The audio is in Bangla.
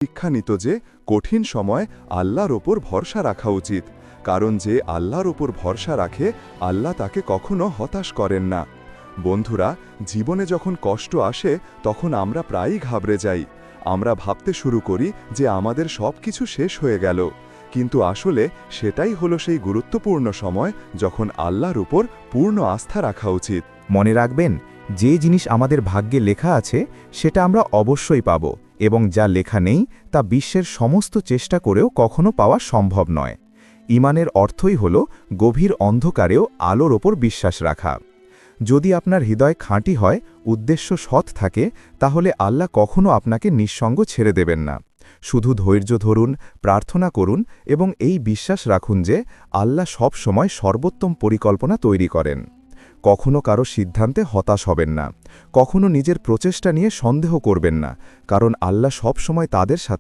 শিক্ষা নিত যে কঠিন সময় আল্লাহর ওপর ভরসা রাখা উচিত, কারণ যে আল্লাহর ওপর ভরসা রাখে আল্লাহ তাকে কখনো হতাশ করেন না। বন্ধুরা, জীবনে যখন কষ্ট আসে তখন আমরা প্রায়ই ঘাবড়ে যাই। আমরা ভাবতে শুরু করি যে আমাদের সব কিছু শেষ হয়ে গেল, কিন্তু আসলে সেটাই হলো সেই গুরুত্বপূর্ণ সময় যখন আল্লাহর উপর পূর্ণ আস্থা রাখা উচিত। মনে রাখবেন, যে জিনিস আমাদের ভাগ্যে লেখা আছে সেটা আমরা অবশ্যই পাব, এবং যা লেখা নেই তা বিশ্বের সমস্ত চেষ্টা করেও কখনো পাওয়া সম্ভব নয়। ঈমানের অর্থই হল গভীর অন্ধকারেও আলোর ওপর বিশ্বাস রাখা। যদি আপনার হৃদয় খাঁটি হয়, উদ্দেশ্য সৎ থাকে, তাহলে আল্লাহ কখনো আপনাকে নিঃসঙ্গ ছেড়ে দেবেন না। শুধু ধৈর্য ধরুন, প্রার্থনা করুন এবং এই বিশ্বাস রাখুন যে আল্লাহ সব সময় সর্বোত্তম পরিকল্পনা তৈরি করেন। কখনো কারো সিদ্ধান্তে হতাশ হবেন না, কখনো নিজের প্রচেষ্টা নিয়ে সন্দেহ করবেন না, কারণ আল্লাহ সব সময় তাদের সাথে